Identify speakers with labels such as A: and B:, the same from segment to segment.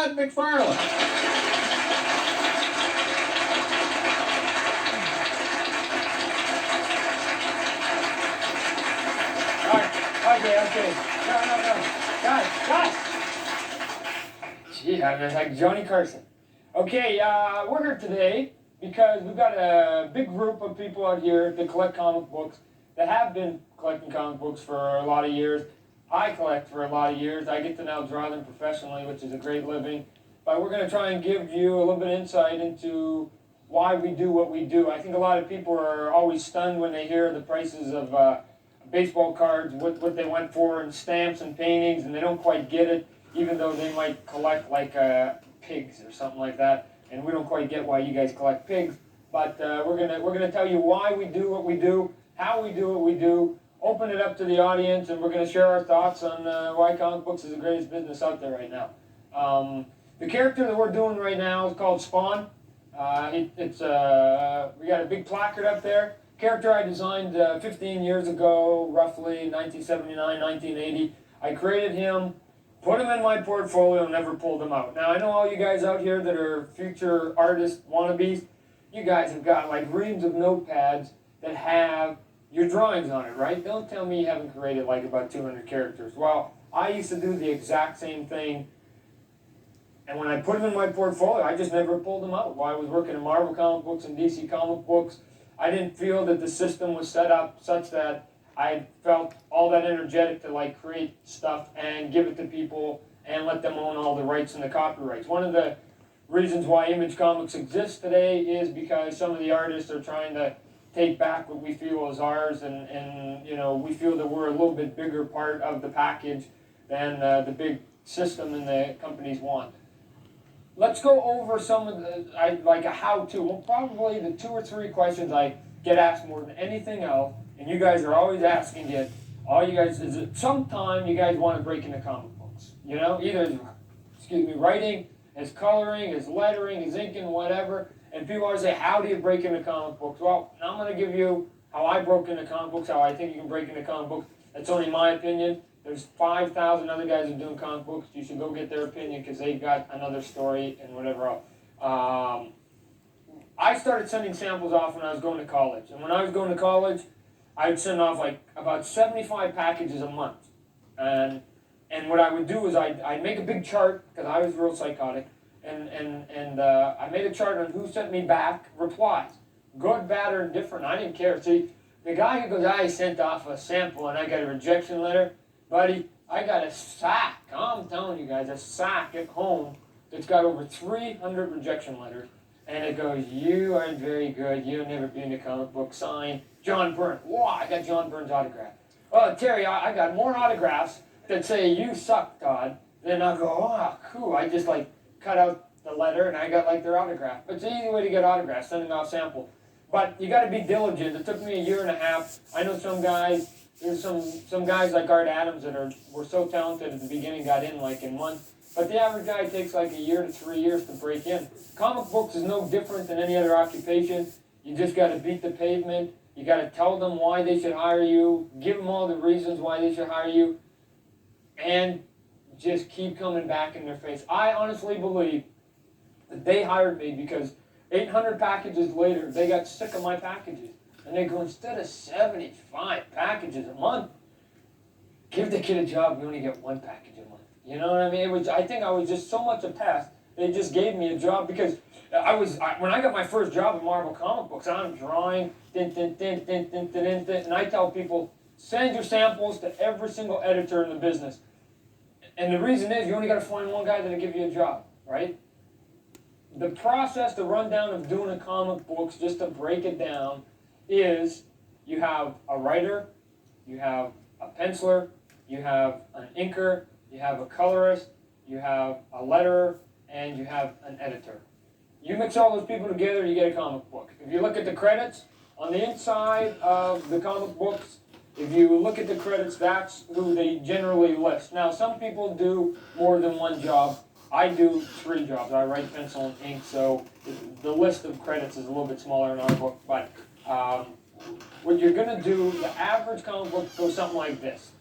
A: Todd McFarlane. Okay. No. Guys. Gee, I'm like Johnny Carson. Okay, we're here today because we've got a big group of people out here that collect comic books, that have been collecting comic books for a lot of years. I collect for a lot of years. I get to now draw them professionally, which is a great living. But we're going to try and give you a little bit of insight into why we do what we do. I think a lot of people are always stunned when they hear the prices of baseball cards, what they went for, and stamps and paintings, and they don't quite get it, even though they might collect like pigs or something like that. And we don't quite get why you guys collect pigs. But we're gonna tell you why we do what we do, how we do what we do, open it up to the audience, and we're going to share our thoughts on why comic books is the greatest business out there right now. The character that we're doing right now is called Spawn. We got a big placard up there. Character I designed 15 years ago, roughly 1979, 1980. I created him, put him in my portfolio, and never pulled him out. Now, I know all you guys out here that are future artist wannabes, you guys have got like reams of notepads that have your drawings on it, right? Don't tell me you haven't created like about 200 characters. Well, I used to do the exact same thing, and when I put them in my portfolio, I just never pulled them out. While I was working in Marvel comic books and DC comic books, I didn't feel that the system was set up such that I felt all that energetic to like create stuff and give it to people and let them own all the rights and the copyrights. One of the reasons why Image Comics exists today is because some of the artists are trying to take back what we feel is ours, and you know, we feel that we're a little bit bigger part of the package than the big system and the companies want. Let's go over some of the, like a how-to. Well, probably the 2 or 3 questions I get asked more than anything else, and you guys are always asking it, all you guys, is it sometime you guys want to break into comic books? You know, either, writing, as coloring, as lettering, as inking, whatever. And people always say, how do you break into comic books? Well, I'm going to give you how I broke into comic books, how I think you can break into comic books. That's only my opinion. There's 5,000 other guys who are doing comic books. You should go get their opinion because they've got another story and whatever else. I started sending samples off when I was going to college. And when I was going to college, I would send off like about 75 packages a month. And what I would do is I'd make a big chart, because I was real psychotic, and I made a chart on who sent me back replies. Good, bad, or indifferent, I didn't care. See, the guy who goes, I sent off a sample and I got a rejection letter, buddy, I got a sack, I'm telling you guys, a sack at home that's got over 300 rejection letters. And it goes, you aren't very good, you've never been to comic book, signed John Byrne. Wow, I got John Byrne's autograph. Well, Terry, I got more autographs that say, you suck, Todd. Then I'll go, oh, cool. I just like cut out the letter and I got like their autograph. But it's an easy way to get autographs, sending off sample. But you got to be diligent. It took me a year and a half. I know some guys, there's some guys like Art Adams that were so talented at the beginning, got in like in months. But the average guy takes like a year to 3 years to break in. Comic books is no different than any other occupation. You just got to beat the pavement. You got to tell them why they should hire you. Give them all the reasons why they should hire you. And just keep coming back in their face. I honestly believe that they hired me because 800 packages later, they got sick of my packages. And they go, instead of 75 packages a month, give the kid a job, you only get 1 package a month. You know what I mean? I think I was just so much a pest, they just gave me a job because when I got my first job in Marvel comic books, I'm drawing, and I tell people, send your samples to every single editor in the business. And the reason is you only got to find one guy that'll give you a job, right? The process, the rundown of doing a comic books, just to break it down, is you have a writer, you have a penciler, you have an inker, you have a colorist, you have a letterer, and you have an editor. You mix all those people together, you get a comic book. If you look at the credits, on the inside of the comic books, if you look at the credits, that's who they generally list. Now, some people do more than one job. I do 3 jobs. I write, pencil, and ink, so the list of credits is a little bit smaller in our book. But what you're going to do, the average comic book goes something like this.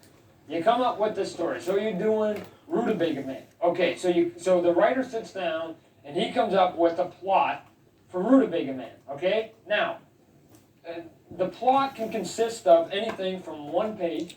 A: You come up with the story. So you're doing Rutabaga Man. Okay, so the writer sits down and he comes up with a plot for Rutabaga Man. Okay, now the plot can consist of anything from 1 page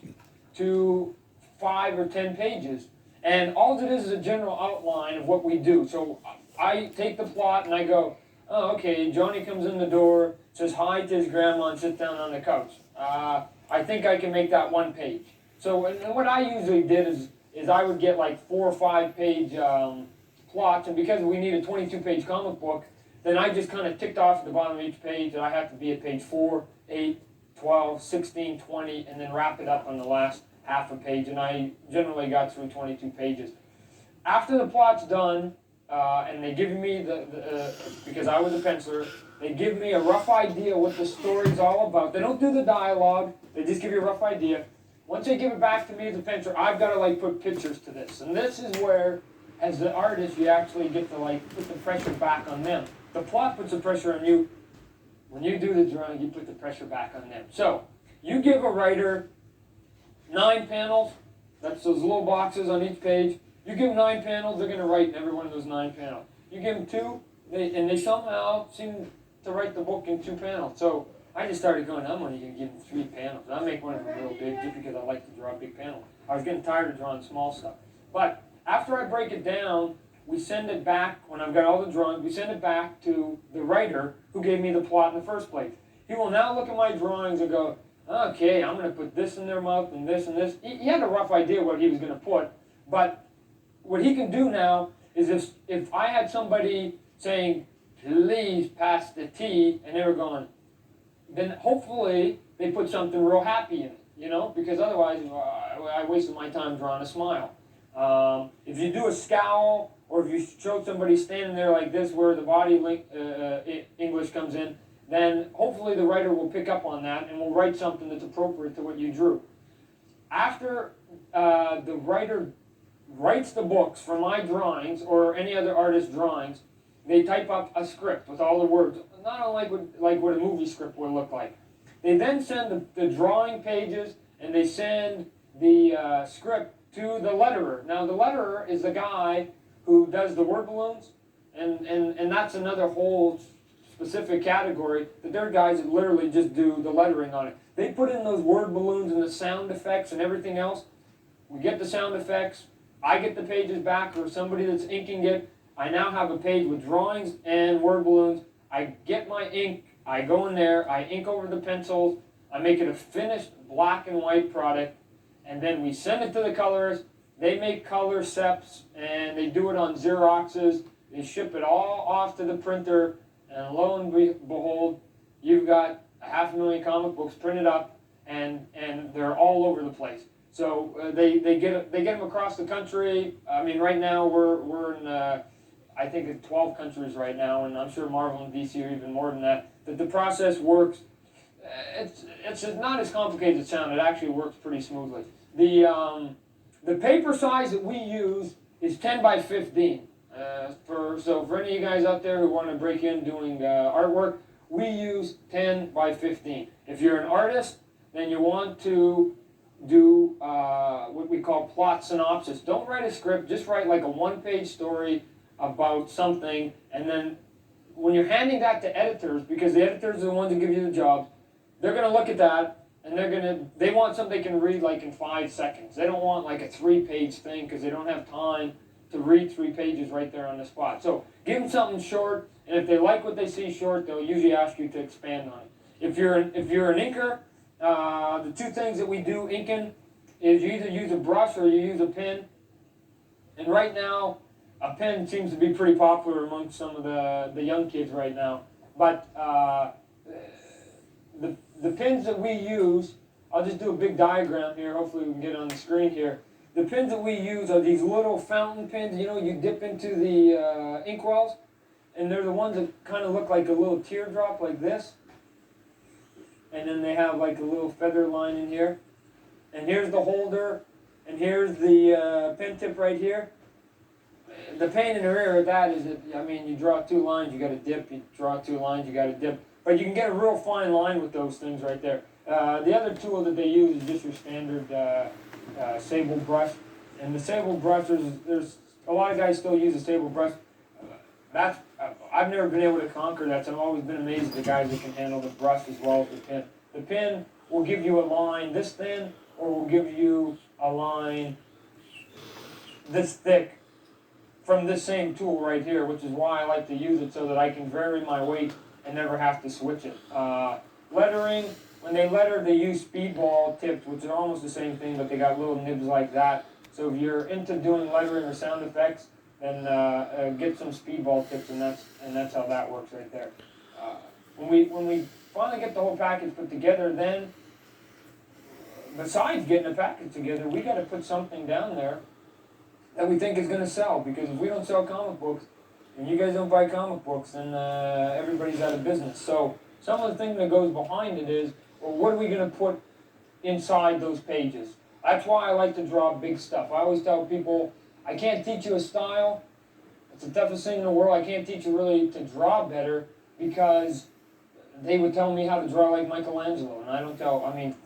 A: to 5 or 10 pages, and all it is a general outline of what we do. So I take the plot and I go, oh, okay, Johnny comes in the door, says hi to his grandma, and sits down on the couch. I think I can make that 1 page. So and what I usually did is I would get like 4 or 5 page plots, and because we need a 22-page comic book, then I just kind of ticked off at the bottom of each page that I have to be at page 4, 8, 12, 16, 20, and then wrap it up on the last half a page, and I generally got through 22 pages. After the plot's done, and they give me because I was a penciler, they give me a rough idea what the story's all about. They don't do the dialogue, they just give you a rough idea. Once they give it back to me as a penciler, I've got to like put pictures to this. And this is where, as the artist, you actually get to like put the pressure back on them. The plot puts the pressure on you. When you do the drawing, you put the pressure back on them. So, you give a writer 9 panels, that's those little boxes on each page. You give them 9 panels, they're going to write in every one of those 9 panels. You give them 2, and they somehow seem to write the book in 2 panels. So I just started going, I'm only going to give them 3 panels. I'll make one of them real big just because I like to draw a big panel. I was getting tired of drawing small stuff. But after I break it down, we send it back, when I've got all the drawings, we send it back to the writer who gave me the plot in the first place. He will now look at my drawings and go, okay, I'm going to put this in their mouth and this and this. He had a rough idea what he was going to put, but what he can do now is if I had somebody saying, please pass the tea, and they were going, then hopefully they put something real happy in it, you know, because otherwise I wasted my time drawing a smile. If you do a scowl, or if you show somebody standing there like this where the body English comes in, then hopefully the writer will pick up on that and will write something that's appropriate to what you drew. After the writer writes the books for my drawings or any other artist's drawings, they type up a script with all the words, not unlike what a movie script would look like. They then send the drawing pages and they send the script to the letterer. Now the letterer is the guy who does the word balloons, and that's another whole specific category, that they're guys that literally just do the lettering on it. They put in those word balloons and the sound effects and everything else. We get the sound effects, I get the pages back, or somebody that's inking it. I now have a page with drawings and word balloons. I get my ink, I go in there, I ink over the pencils, I make it a finished black and white product, and then we send it to the colorist. They make color seps, and they do it on Xeroxes. They ship it all off to the printer, and lo and behold, you've got 500,000 comic books printed up, and they're all over the place. So they get them across the country. I mean, right now we're in I think in 12 countries right now, and I'm sure Marvel and DC are even more than that. That the process works. It's not as complicated as it sounds. It actually works pretty smoothly. The paper size that we use is 10 by 15. So for any of you guys out there who want to break in doing artwork, we use 10 by 15. If you're an artist, then you want to do what we call plot synopsis. Don't write a script, just write like a 1-page story about something, and then when you're handing that to editors, because the editors are the ones who give you the jobs, they're going to look at that, and they want something they can read like in 5 seconds. They don't want like a 3-page thing, because they don't have time to read 3 pages right there on the spot. So give them something short, and if they like what they see short, they'll usually ask you to expand on it. If you're an inker, the 2 things that we do inking is you either use a brush or you use a pen. And right now, a pen seems to be pretty popular among some of the young kids right now. But the pens that we use, I'll just do a big diagram here, hopefully we can get it on the screen here. The pens that we use are these little fountain pens, you know, you dip into the inkwells, and they're the ones that kind of look like a little teardrop like this. And then they have like a little feather line in here. And here's the holder, and here's the pen tip right here. The pain in the rear of that is that, I mean, you draw 2 lines, you got to dip, you draw 2 lines, you got to dip. But you can get a real fine line with those things right there. The other tool that they use is just your standard sable brush. And the sable brush, there's a lot of guys still use a sable brush. I've never been able to conquer that, so I've always been amazed at the guys that can handle the brush as well as the pin. The pin will give you a line this thin, or will give you a line this thick from this same tool right here, which is why I like to use it so that I can vary my weight and never have to switch it. Lettering, when they letter, they use speedball tips, which are almost the same thing, but they got little nibs like that. So if you're into doing lettering or sound effects, then get some speedball tips, and that's how that works right there. When we finally get the whole package put together, then besides getting a package together, we got to put something down there that we think is going to sell. Because if we don't sell comic books, and you guys don't buy comic books, then everybody's out of business. So some of the thing that goes behind it is, well, what are we going to put inside those pages? That's why I like to draw big stuff. I always tell people, I can't teach you a style. It's the toughest thing in the world. I can't teach you really to draw better, because they would tell me how to draw like Michelangelo, and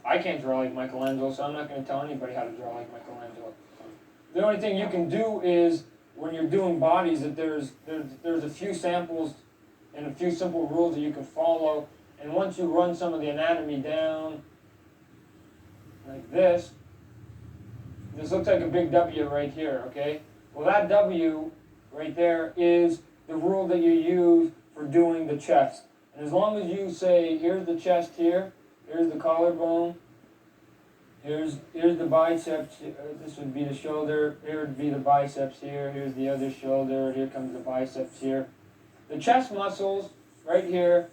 A: I can't draw like Michelangelo, so I'm not going to tell anybody how to draw like Michelangelo. The only thing you can do is, when you're doing bodies, that there's a few samples and a few simple rules that you can follow, and once you run some of the anatomy down, like this looks like a big W right here, okay? Well, that W right there is the rule that you use for doing the chest. And as long as you say, here's the chest here, here's the collarbone, here's the biceps, this would be the shoulder, here would be the biceps here, here's the other shoulder, here comes the biceps here. The chest muscles right here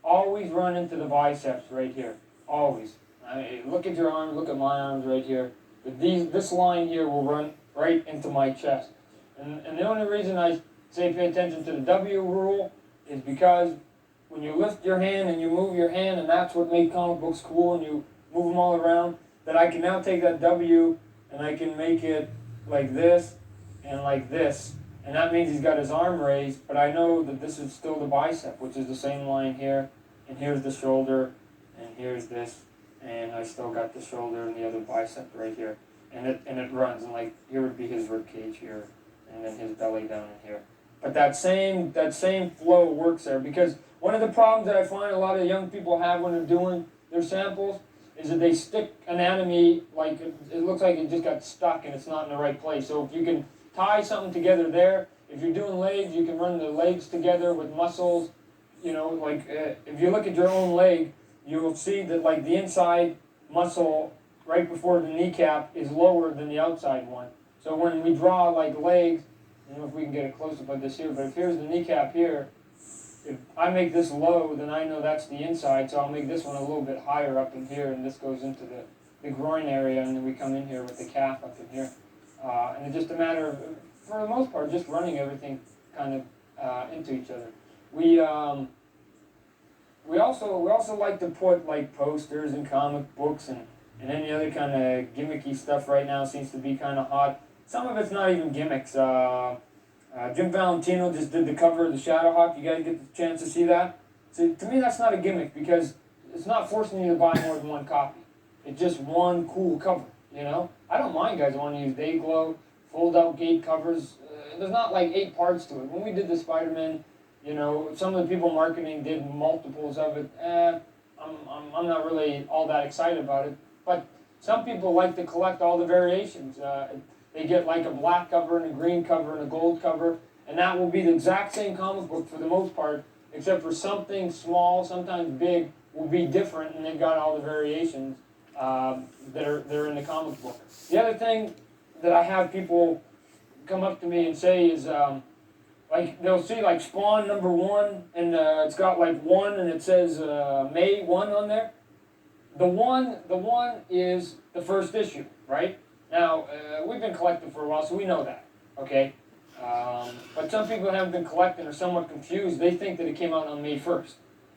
A: always run into the biceps right here, always. Look at your arms, look at my arms right here. But this line here will run right into my chest. And the only reason I say pay attention to the W rule is because when you lift your hand and you move your hand, and that's what made comic books cool, and you move them all around, that I can now take that W and I can make it like this and like this. And that means he's got his arm raised, but I know that this is still the bicep, which is the same line here, and here's the shoulder, and here's this, and I still got the shoulder and the other bicep right here. And it runs, and like here would be his rib cage here, and then his belly down in here. But that same flow works there, because one of the problems that I find a lot of young people have when they're doing their samples is that they stick anatomy, like it looks like it just got stuck and it's not in the right place. So if you can tie something together there, if you're doing legs, you can run the legs together with muscles. You know, like if you look at your own leg, you will see that like the inside muscle right before the kneecap is lower than the outside one. So when we draw like legs, I don't know if we can get a close-up of this here, but if here's the kneecap here, if I make this low, then I know that's the inside, so I'll make this one a little bit higher up in here, and this goes into the groin area, and then we come in here with the calf up in here. And it's just a matter of, for the most part, just running everything kind of into each other. We also like to put like posters and comic books and any other kind of gimmicky stuff right now seems to be kind of hot. Some of it's not even gimmicks. Jim Valentino just did the cover of the Shadowhawk. You guys get the chance to see that? So to me, that's not a gimmick, because it's not forcing you to buy more than one copy. It's just one cool cover, you know? I don't mind guys want to use Dayglow, fold-out gate covers. There's not like 8 parts to it. When we did the Spider-Man, you know, some of the people marketing did multiples of it. I'm not really all that excited about it. But some people like to collect all the variations. They get like a black cover and a green cover and a gold cover, and that will be the exact same comic book for the most part, except for something small, sometimes big, will be different, and they've got all the variations that are in the comic book. The other thing that I have people come up to me and say is, like they'll see like Spawn #1, and it's got like 1, and it says May 1 on there. The one is the first issue, right? Now, we've been collecting for a while, so we know that, okay? But some people haven't been collecting are somewhat confused. They think that it came out on May 1st.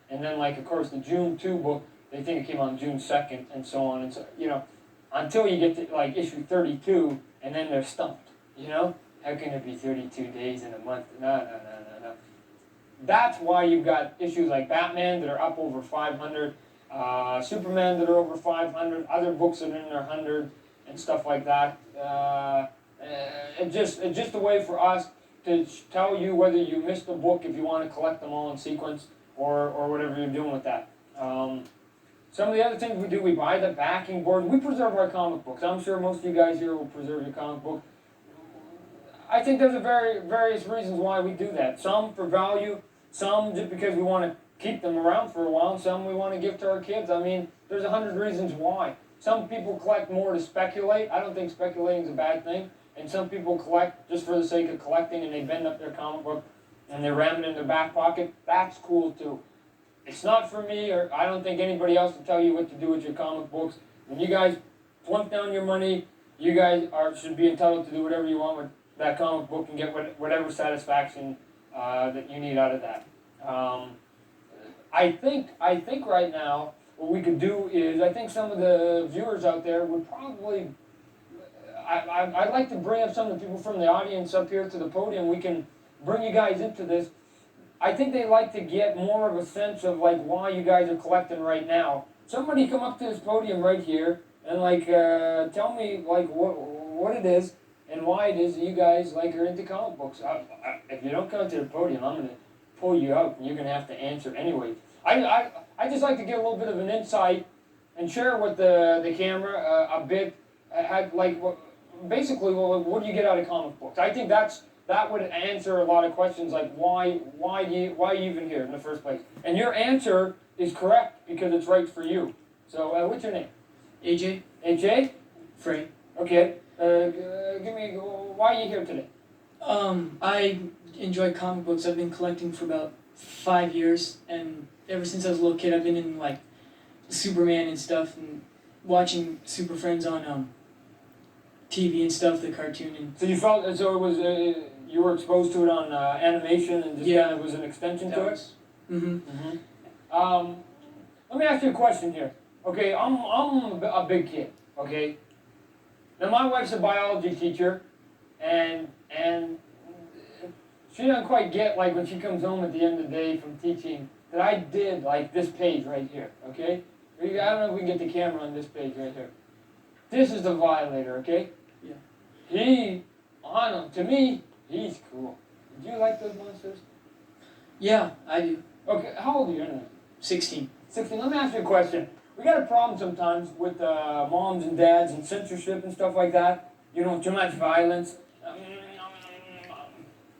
A: And then, like, of course, the June 2 book, they think it came out on June 2nd, and so on. And so, you know, until you get to, like, issue 32, and then they're stumped, you know? How can it be 32 days in a month? No. That's why you've got issues like Batman that are up over 500, Superman that are over 500, other books that are in their hundreds. and stuff like that. It's just a way for us to tell you whether you missed a book if you want to collect them all in sequence or whatever you're doing with that. Some of the other things we do, we buy the backing board. We preserve our comic books. I'm sure most of you guys here will preserve your comic book. I think there's various reasons why we do that. Some for value, some just because we want to keep them around for a while, and some we want to give to our kids. I mean, there's 100 reasons why. Some people collect more to speculate. I don't think speculating is a bad thing. And some people collect just for the sake of collecting, and they bend up their comic book and they ram it in their back pocket. That's cool too. It's not for me, or I don't think anybody else will tell you what to do with your comic books. When you guys plunk down your money, you guys should be entitled to do whatever you want with that comic book and get whatever satisfaction that you need out of that. I think right now what we could do is, I think some of the viewers out there would probably, I'd like to bring up some of the people from the audience up here to the podium. We can bring you guys into this. I think they like to get more of a sense of like why you guys are collecting right now. Somebody come up to this podium right here and like tell me like what it is and why it is that you guys like are into comic books. If you don't come to the podium, I'm gonna pull you out and you're gonna have to answer anyway. I just like to get a little bit of an insight and share with the camera a bit. Basically, what do you get out of comic books? I think that would answer a lot of questions like why are you even here in the first place? And your answer is correct because it's right for you. So what's your name?
B: AJ.
A: AJ?
B: Frey.
A: Okay. Give me, why are you here today?
B: I enjoy comic books. I've been collecting for about 5 years, and ever since I was a little kid, I've been in like Superman and stuff, and watching Super Friends on TV and stuff, the cartoon. And
A: so you felt as though it was you were exposed to it on animation and just
B: yeah,
A: kind of was an extension to it.
B: Mm-hmm.
A: Let me ask you a question here. Okay, I'm a big kid. Okay. Now my wife's a biology teacher, and she doesn't quite get like when she comes home at the end of the day from teaching that I did like this page right here. Okay. I don't know if we can get the camera on this page right here. This is the Violator. Okay.
B: Yeah.
A: To me, he's cool. Do you like those monsters?
B: Yeah, I do.
A: Okay, how old are you anyway?
B: 16.
A: 16. Let me ask you a question. We got a problem sometimes with moms and dads and censorship and stuff like that. You know, too much violence.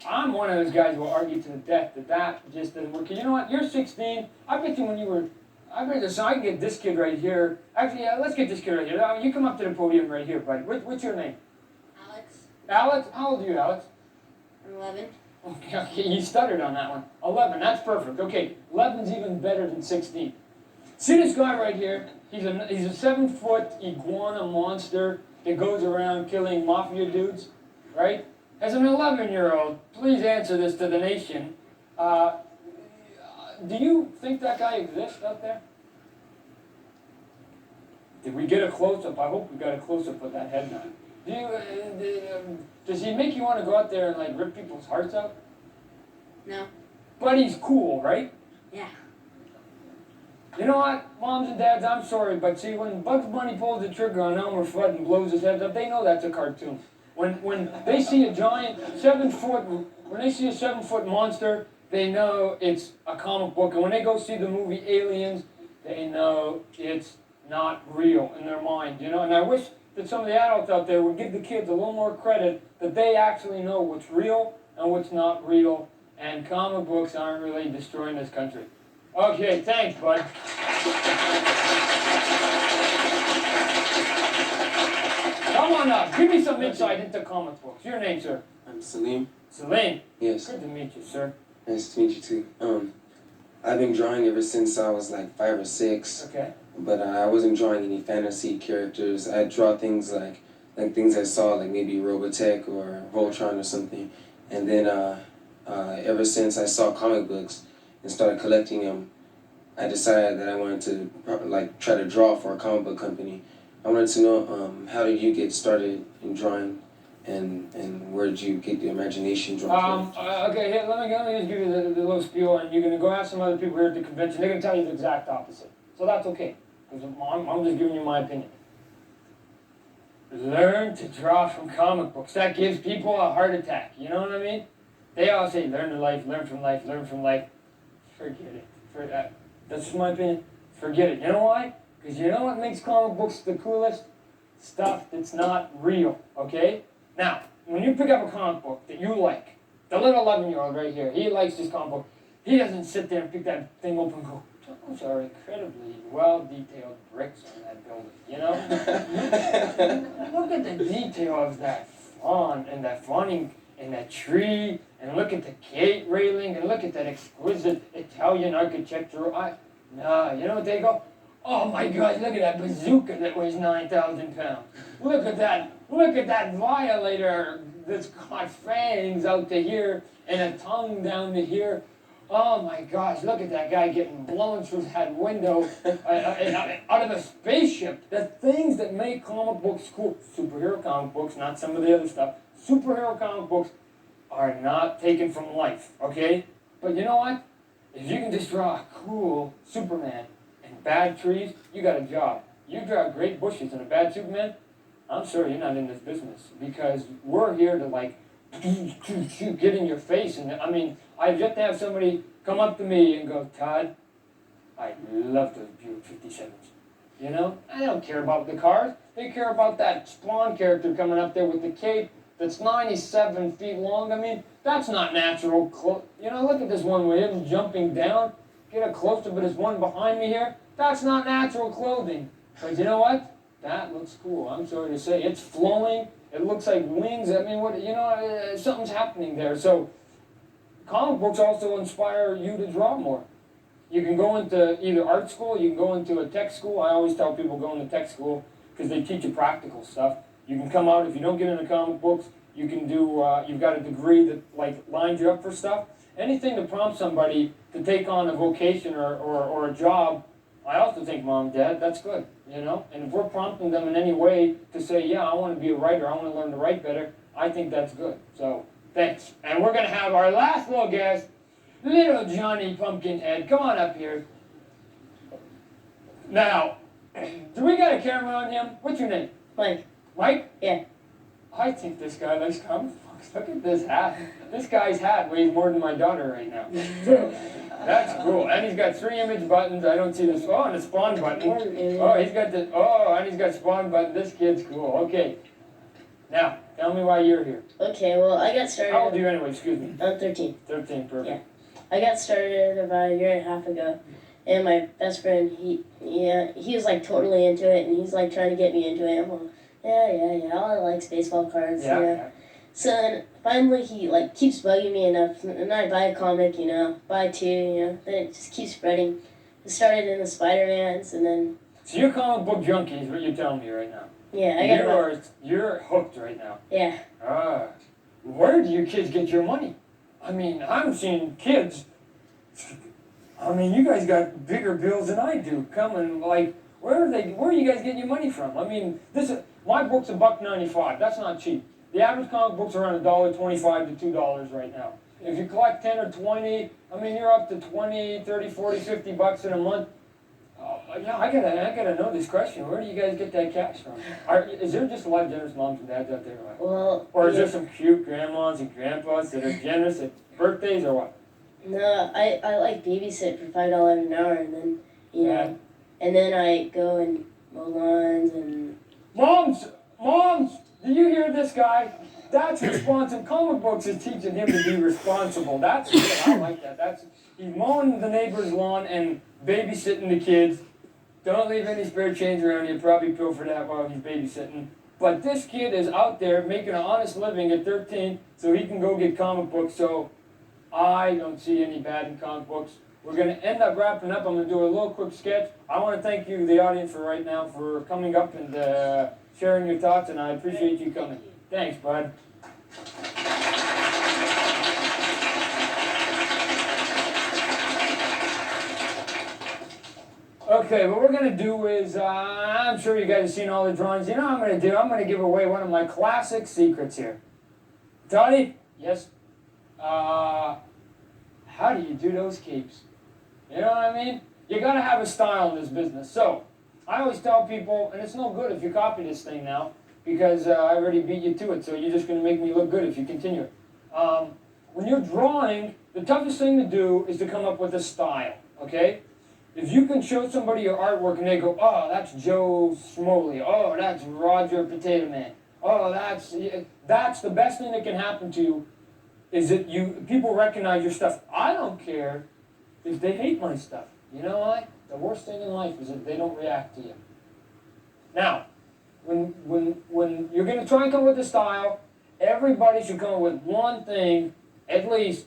A: I'm one of those guys who will argue to the death that just doesn't work. You know what? You're 16. I bet you when you were... I can get this kid right here. Actually, yeah, let's get this kid right here. You come up to the podium right here, buddy. What's your name?
C: Alex.
A: Alex? How old are you, Alex?
C: I'm 11.
A: Okay, you stuttered on that one. 11, that's perfect. Okay, 11's even better than 16. See this guy right here? He's a 7-foot iguana monster that goes around killing mafia dudes, right? As an 11-year-old, please answer this to the nation. Do you think that guy exists out there? Did we get a close-up? I hope we got a close-up of that head now. Does he make you want to go out there and like rip people's hearts out?
C: No.
A: But he's cool, right?
C: Yeah.
A: You know what, moms and dads, I'm sorry, but see, when Bugs Bunny pulls the trigger on Elmer Fudd and blows his head up, they know that's a cartoon. When they see a giant 7-foot monster, they know it's a comic book. And when they go see the movie Aliens, they know it's not real in their mind, you know? And I wish that some of the adults out there would give the kids a little more credit that they actually know what's real and what's not real, and comic books aren't really destroying this country. Okay, thanks, bud. Come on up. Give me some insight into comic books. Your name, sir?
D: I'm Salim.
A: Salim?
D: Yes.
A: Good to meet you, sir.
D: Nice to meet you too. I've been drawing ever since I was like 5 or 6.
A: Okay.
D: But I wasn't drawing any fantasy characters. I draw things like things I saw, like maybe Robotech or Voltron or something. And then ever since I saw comic books and started collecting them, I decided that I wanted to like try to draw for a comic book company. I wanted to know how did you get started in drawing, and where did you get the imagination drawing?
A: Okay, here, let me just give you the little spiel, and you're going to go ask some other people here at the convention. They're going to tell you the exact opposite. So that's okay, because I'm just giving you my opinion. learn to draw from comic books. That gives people a heart attack. You know what I mean? They all say, learn to life, learn from life, learn from life. Forget it. That's just my opinion. Forget it. You know why? Because you know what makes comic books the coolest? Stuff that's not real, okay? Now, when you pick up a comic book that you like, the little 11-year-old right here, he likes this comic book. He doesn't sit there and pick that thing open and go, those are incredibly well-detailed bricks on that building, you know? Look at the detail of that fawn and that fawning and that tree, and look at the gate railing, and look at that exquisite Italian architecture. No, you know what they go? Oh my God, look at that bazooka that weighs 9,000 pounds. Look at that violator that's got fangs out to here and a tongue down to here. Oh my gosh, look at that guy getting blown through that window out of a spaceship. The things that make comic books cool, superhero comic books, not some of the other stuff, superhero comic books are not taken from life, okay? But you know what? If you can just draw a cool Superman and bad trees, you got a job. You draw great bushes and a bad Superman, I'm sorry you're not in this business, because we're here to like get in your face. And I mean, I've yet to have somebody come up to me and go, Todd, I love those Buick 57s. You know, I don't care about the cars. They care about that Spawn character coming up there with the cape that's 97 feet long. I mean, that's not natural. You know, look at this one with him jumping down. Get a close up of this one behind me here. That's not natural clothing. But you know what? That looks cool. I'm sorry to say. It's flowing. It looks like wings. I mean, what, you know, something's happening there. So comic books also inspire you to draw more. You can go into either art school, you can go into a tech school. I always tell people go into tech school because they teach you practical stuff. You can come out, if you don't get into comic books, you can do, you've got a degree that like lines you up for stuff. Anything to prompt somebody to take on a vocation or a job, I also think, Mom, Dad, that's good, you know? And if we're prompting them in any way to say, yeah, I want to be a writer, I want to learn to write better, I think that's good. So, thanks. And we're going to have our last little guest, little Johnny Pumpkinhead. Come on up here. Now, do we got a camera on him? What's your name?
E: Mike.
A: Mike?
E: Yeah.
A: I think this guy likes comic books. Look at this hat. This guy's hat weighs more than my daughter right now. So, that's cool. And he's got 3 image buttons. I don't see this. Oh, and a spawn button. Oh, he's got the. Oh, and he's got spawn button. This kid's cool. Okay. Now, tell me why you're here.
E: Okay, well, I got started.
A: How old are you anyway? Excuse me.
E: I'm 13.
A: 13, perfect.
E: Yeah. I got started about a year and a half ago, and my best friend, he was like totally into it, and he's like trying to get me into it. I'm like, yeah, all I like is baseball cards.
A: Yeah.
E: Yeah. So then finally he like keeps bugging me enough, and then I buy a comic, you know, buy 2, you know, then it just keeps spreading. It started in the Spider-Mans, and then.
A: So you're a comic book junkie is what you're telling me right now.
E: Yeah, I got
A: You're hooked right now.
E: Yeah.
A: Where do your kids get your money? I mean, I'm seeing kids. I mean, you guys got bigger bills than I do coming. Like, where are you guys getting your money from? I mean, my book's $1.95. That's not cheap. The average comic book's around $1.25 to $2 right now. If you collect 10 or 20, I mean, you're up to 20, 30, 40, 50 bucks in a month. Yeah, I gotta know this question. Where do you guys get that cash from? Is there just a lot of generous moms and dads out there? Like,
E: Well.
A: or is there some cute grandmas and grandpas that are generous at birthdays or what?
E: No, I like babysit for $5 an hour, and then you know, and then I go and mow lawns and.
A: Moms, do you hear this guy? That's responsible. Comic books is teaching him to be responsible. That's good. I like that. He's mowing the neighbor's lawn and babysitting the kids. Don't leave any spare change around. He'll probably pilfer that while he's babysitting. But this kid is out there making an honest living at 13, so he can go get comic books. So I don't see any bad in comic books. We're going to end up wrapping up. I'm going to do a little quick sketch. I want to thank you, the audience, for right now, for coming up and sharing your thoughts, and I appreciate you coming. Thanks, bud. Okay, what we're going to do is, I'm sure you guys have seen all the drawings. You know what I'm going to do? I'm going to give away one of my classic secrets here. Toddy? Yes? How do you do those capes? You know what I mean? You got to have a style in this business. So, I always tell people, and it's no good if you copy this thing now, because I already beat you to it, so you're just going to make me look good if you continue it. When you're drawing, the toughest thing to do is to come up with a style, okay? If you can show somebody your artwork and they go, oh, that's Joe Smoley, oh, that's Roger Potato Man, oh, that's the best thing that can happen to you, is that people recognize your stuff. I don't care if they hate my stuff. You know why? The worst thing in life is that they don't react to you. Now, when you're going to try and come up with a style, everybody should come up with one thing, at least,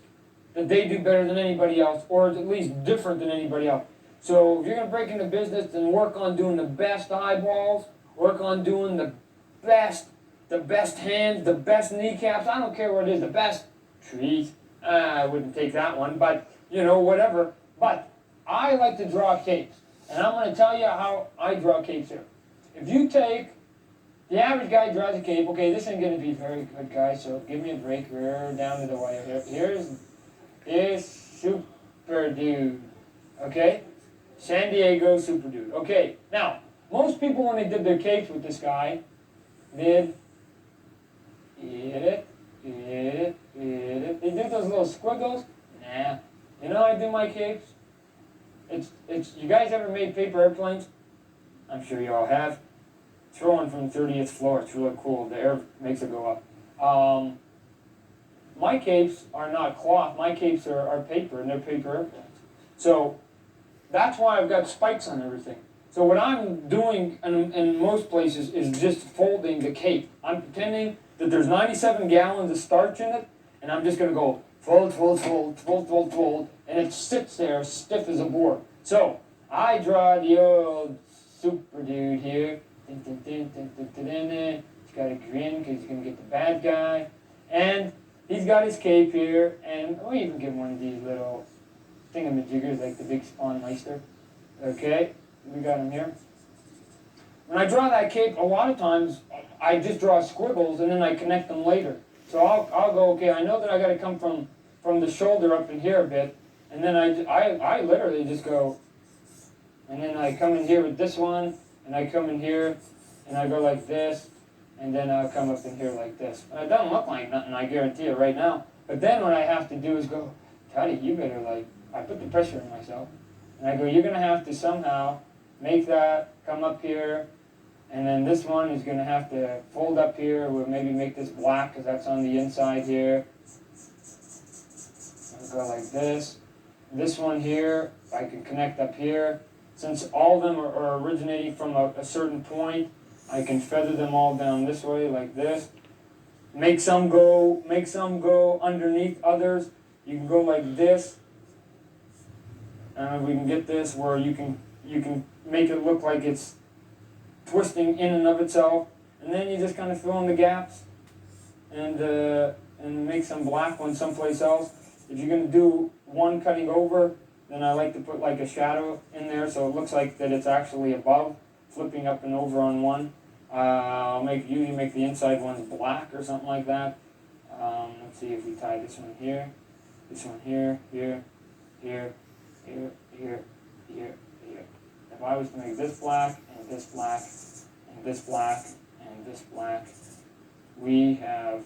A: that they do better than anybody else, or at least different than anybody else. So if you're going to break into business, then work on doing the best eyeballs, work on doing the best hands, the best kneecaps, I don't care what it is, the best trees. I wouldn't take that one, but, whatever. But I like to draw capes, and I'm going to tell you how I draw capes here. If you take, the average guy draws a cape, okay, this ain't going to be very good, guys, so give me a break. We're down to the wire here. Here's this super dude, okay? San Diego super dude. Okay, now, most people when they did their capes with this guy, they did those little squiggles. Nah. You know how I do my capes? You guys ever made paper airplanes? I'm sure you all have. Throw one from the 30th floor. It's really cool. The air makes it go up. My capes are not cloth. My capes are paper, and they're paper airplanes. So that's why I've got spikes on everything. So what I'm doing in most places is just folding the cape. I'm pretending that there's 97 gallons of starch in it, and I'm just going to go fold, fold, fold, fold, fold, fold, and it sits there stiff as a board. So I draw the old super dude here. He's got a grin because he's going to get the bad guy. And he's got his cape here, and we even give him one of these little thingamajiggers like the big Spawn Meister. Okay, we got him here. When I draw that cape, a lot of times I just draw squiggles and then I connect them later. So I'll go, okay, I know that I got to come from the shoulder up in here a bit, and then I literally just go, and then I come in here with this one, and I come in here, and I go like this, and then I'll come up in here like this. And it doesn't look like nothing, I guarantee you right now. But then what I have to do is go, Toddy, you better I put the pressure on myself. And I go, you're going to have to somehow make that come up here, and then this one is going to have to fold up here. We'll maybe make this black because that's on the inside here. I'll go like this. This one here, I can connect up here. Since all of them are originating from a certain point, I can feather them all down this way like this. Make some go underneath others. You can go like this. We can get this where you can make it look like it's twisting in and of itself, and then you just kind of fill in the gaps and make some black ones someplace else. If you're going to do one cutting over, then I like to put like a shadow in there so it looks like that it's actually above, flipping up and over on one. I'll usually make the inside ones black or something like that. Let's see if we tie this one here, here, here, here, here, here, here, here. If I was to make this black, and this black, and this black, and this black, we have,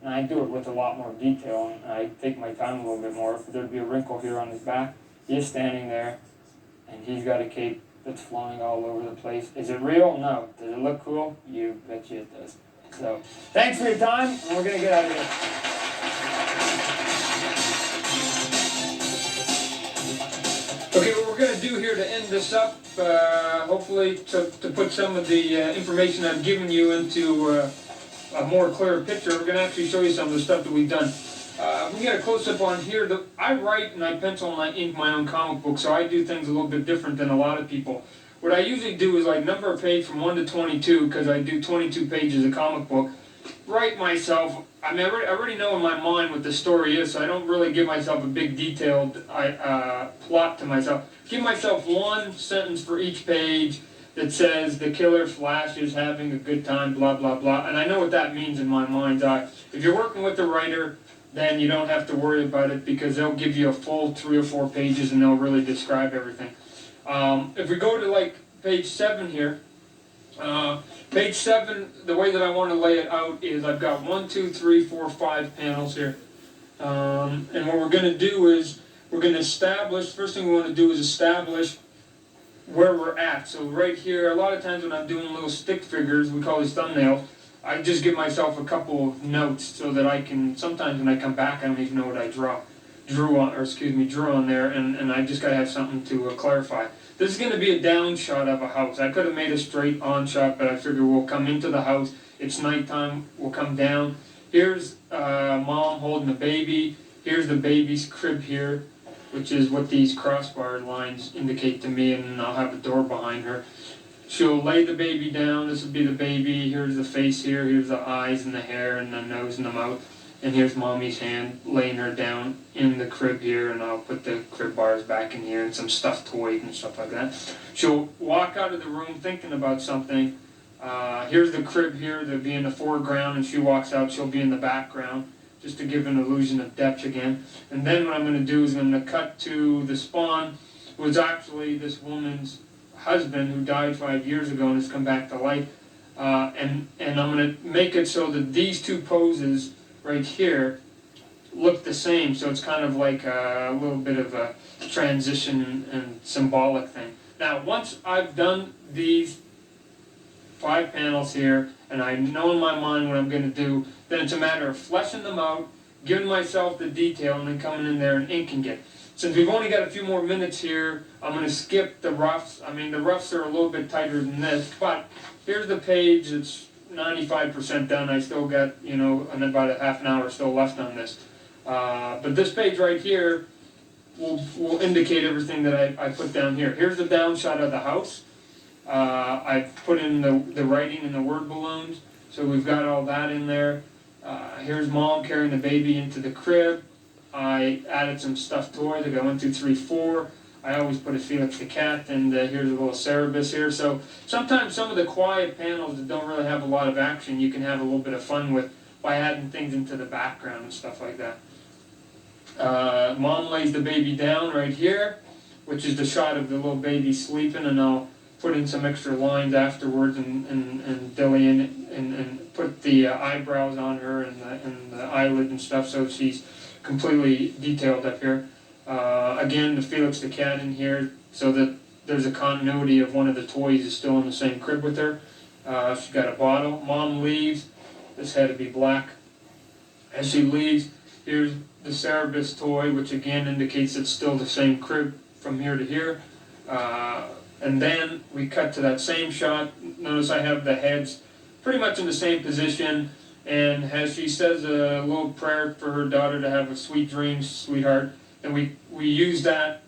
A: and I do it with a lot more detail, and I take my time a little bit more. If there'd be a wrinkle here on his back, he's standing there, and he's got a cape that's flowing all over the place. Is it real? No. Does it look cool? You betcha it does. So, thanks for your time, and we're going to get out of here. Okay, what we're going to do here to end this up, hopefully to put some of the information I've given you into a more clear picture, we're going to actually show you some of the stuff that we've done. We get a close-up on here. I write and I pencil and I ink my own comic book, so I do things a little bit different than a lot of people. What I usually do is number a page from 1 to 22, because I do 22 pages of comic book. Write myself, I already know in my mind what the story is, so I don't really give myself a big detailed plot to myself. Give myself one sentence for each page that says the killer Flash is having a good time, blah, blah, blah. And I know what that means in my mind's eye. If you're working with a writer, then you don't have to worry about it because they'll give you a full 3 or 4 pages and they'll really describe everything. If we go to page 7 here, Page 7, the way that I want to lay it out is I've got 1, 2, 3, 4, 5 panels here. And what we're going to do is we're going to establish, first thing we want to do is establish where we're at. So right here, a lot of times when I'm doing little stick figures, we call these thumbnails, I just give myself a couple of notes so that I can, sometimes when I come back I don't even know what I drew on there, and I just gotta have something to clarify. This is gonna be a down shot of a house. I could have made a straight on shot, but I figure we'll come into the house, it's nighttime, we'll come down. Here's mom holding the baby, here's the baby's crib here, which is what these crossbar lines indicate to me, and I'll have a door behind her. She'll lay the baby down, this will be the baby, here's the face here, here's the eyes and the hair and the nose and the mouth, and here's mommy's hand laying her down in the crib here, and I'll put the crib bars back in here and some stuffed toys and stuff like that. She'll walk out of the room thinking about something. Here's the crib here, they'll be in the foreground, and she walks out, she'll be in the background, just to give an illusion of depth again. And then what I'm going to do is I'm going to cut to the spawn, was actually this woman's husband who died 5 years ago and has come back to life. And I'm going to make it so that these two poses right here look the same, so it's kind of like a little bit of a transition and symbolic thing. Now, once I've done these 5 panels here, and I know in my mind what I'm going to do, then it's a matter of fleshing them out, giving myself the detail, and then coming in there and inking it. Since we've only got a few more minutes here, I'm going to skip the roughs. I mean, the roughs are a little bit tighter than this, but here's the page. It's 95% done. I still got, and about a half an hour still left on this. But this page right here will indicate everything that I put down here. Here's the down shot of the house. I've put in the writing and the word balloons, so we've got all that in there. Here's mom carrying the baby into the crib. I added some stuffed toys. I got 1, 2, 3, 4. I always put a Felix the cat, and here's a little Cerebus here. So sometimes some of the quiet panels that don't really have a lot of action, you can have a little bit of fun with by adding things into the background and stuff like that. Mom lays the baby down right here, which is the shot of the little baby sleeping, and I'll put in some extra lines afterwards and dilly in it and put the eyebrows on her and the eyelid and stuff, so she's completely detailed up here. Again, the Felix the cat in here, so that there's a continuity of one of the toys is still in the same crib with her. She's got a bottle. Mom leaves. This had to be black. As she leaves, here's the Cerebus toy, which again indicates it's still the same crib from here to here. And then we cut to that same shot. Notice I have the heads pretty much in the same position. And as she says a little prayer for her daughter to have a sweet dreams, sweetheart, and we use that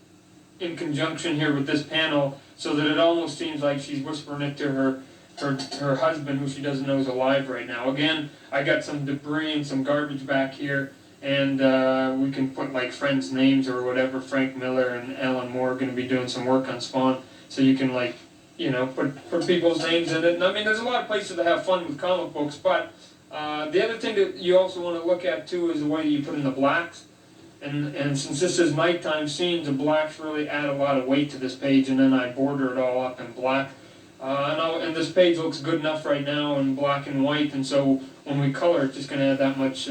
A: in conjunction here with this panel so that it almost seems like she's whispering it to her husband, who she doesn't know is alive right now. Again, I got some debris and some garbage back here, and we can put like friends' names or whatever. Frank Miller and Alan Moore are going to be doing some work on Spawn, so you can put people's names in it. And I mean, there's a lot of places to have fun with comic books, but the other thing that you also want to look at too is the way that you put in the blacks. And since this is nighttime scenes, the blacks really add a lot of weight to this page, and then I border it all up in black. And this page looks good enough right now in black and white, and so when we color, it's just going to add that much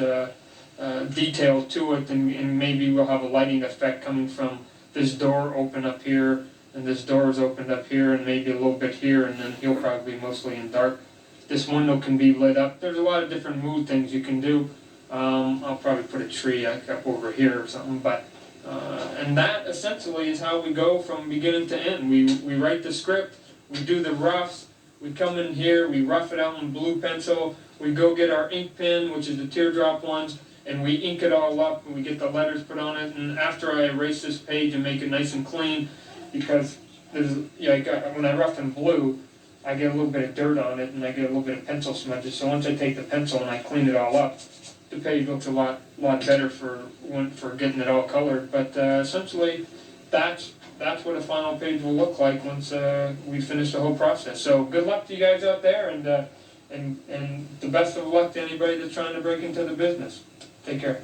A: detail to it, and maybe we'll have a lighting effect coming from this door open up here, and this door is opened up here, and maybe a little bit here, and then he'll probably be mostly in dark. This window can be lit up. There's a lot of different mood things you can do. I'll probably put a tree up over here or something, but and that essentially is how we go from beginning to end. We write the script, we do the roughs, we come in here, we rough it out in blue pencil, we go get our ink pen, which is the teardrop ones, and we ink it all up, and we get the letters put on it, and after I erase this page and make it nice and clean, because when I rough in blue, I get a little bit of dirt on it, and I get a little bit of pencil smudges, so once I take the pencil and I clean it all up, the page looks a lot better for getting it all colored. But essentially, that's what a final page will look like once we finish the whole process. So good luck to you guys out there, and the best of luck to anybody that's trying to break into the business. Take care.